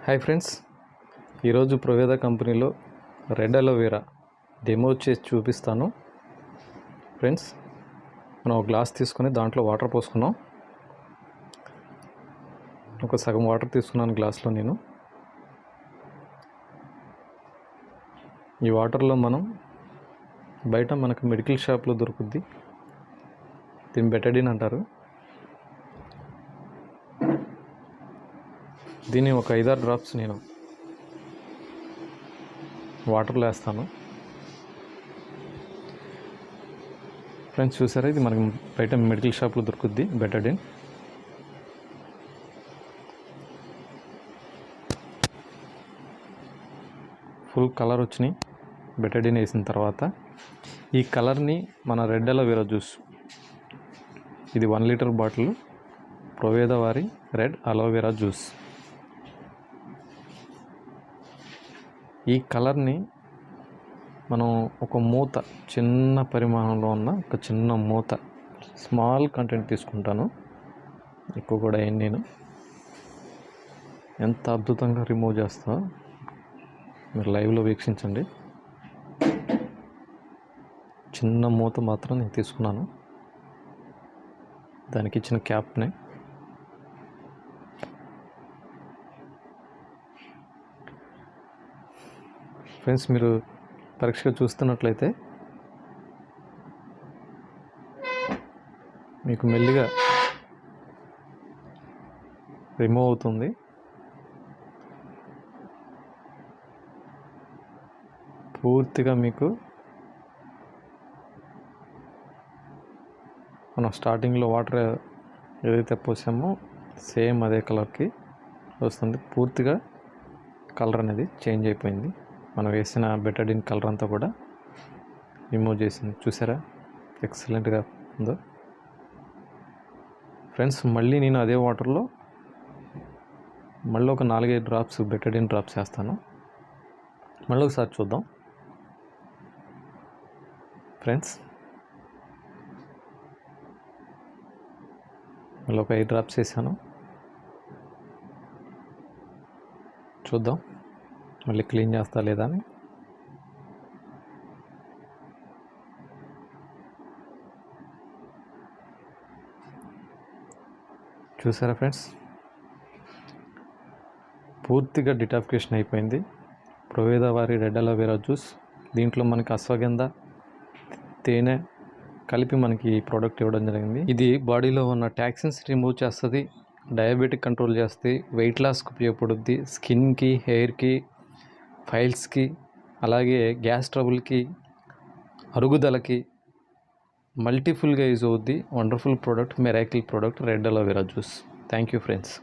Hi friends, ఈరోజు ప్రొవేదా కంపెనీలో red aloe vera demo చేసి చూపిస్తాను. ఫ్రెండ్స్, మనం ఒక గ్లాస్ తీసుకొని దాంట్లో వాటర్ పోసుకున్నాం. ఒక సగం వాటర్ తీసుకున్నాను గ్లాస్లో నేను. ఈ వాటర్లో మనం బయట మనకు మెడికల్ షాప్లో దొరుకుద్ది, దీన్ని బెటడిన్ అంటారు. దీన్ని ఒక 5-6 డ్రాప్స్ నేను వాటర్లో వేస్తాను. ఫ్రెండ్స్, చూసారా, ఇది మనకి బయట మెడికల్ షాప్లో దొరుకుద్ది బెటడిన్. ఫుల్ కలర్ వచ్చినాయి బెటడిన్ వేసిన తర్వాత. ఈ కలర్ని మన రెడ్ అలోవెరా జ్యూస్, ఇది 1 లీటర్ బాటిల్ ప్రొవేదా వారి రెడ్ అలోవెరా జ్యూస్. ఈ కలర్ని మనం ఒక మూత, చిన్న పరిమాణంలో ఉన్న ఒక చిన్న మూత, స్మాల్ కంటెంట్ తీసుకుంటాను, ఎక్కువ కూడా నేను. ఎంత అద్భుతంగా రిమూవ్ చేస్తా మీరు లైవ్లో వీక్షించండి. చిన్న మూత మాత్రం నేను తీసుకున్నాను, దానికి ఇచ్చిన క్యాప్ని. ఫ్రెండ్స్, మీరు పరీక్షగా చూస్తున్నట్లయితే మీకు మెల్లిగా రిమూవ్ అవుతుంది. పూర్తిగా మీకు మనం స్టార్టింగ్లో వాటర్ ఏదైతే పోసామో సేమ్ అదే కలర్కి వస్తుంది. పూర్తిగా కలర్ అనేది చేంజ్ అయిపోయింది. మనం వేసిన బెటడిన్ కలర్ అంతా కూడా రిమూవ్ చేసింది. చూసారా ఎక్సలెంట్గా ఉందో. ఫ్రెండ్స్, మళ్ళీ నేను అదే వాటర్లో మళ్ళీ ఒక 4-5 డ్రాప్స్ బెటడిన్ డ్రాప్స్ వేస్తాను. మళ్ళీ ఒకసారి చూద్దాం. ఫ్రెండ్స్, మళ్ళీ ఒక 5 డ్రాప్స్ వేసాను. చూద్దాం మళ్ళీ క్లీన్ చేస్తా లేదా అని. చూసారా ఫ్రెండ్స్, పూర్తిగా డిటాఫికేషన్ అయిపోయింది ప్రొవేదా వారి రెడ్ అలోవెరా జ్యూస్. దీంట్లో మనకి అశ్వగంధ, తేనె కలిపి మనకి ఈ ప్రోడక్ట్ ఇవ్వడం జరిగింది. ఇది బాడీలో ఉన్న టాక్సిన్స్ రిమూవ్ చేస్తుంది, డయాబెటిక్ కంట్రోల్ చేస్తుంది, వెయిట్ లాస్కి ఉపయోగపడుద్ది, స్కిన్కి, హెయిర్కి, ఫైల్స్కి, అలాగే గ్యాస్ ట్రబుల్కి, అరుగుదలకి మల్టీఫుల్గా యూజ్ అవుద్ది. Wonderful product, miracle product red aloe vera juice. Thank you friends.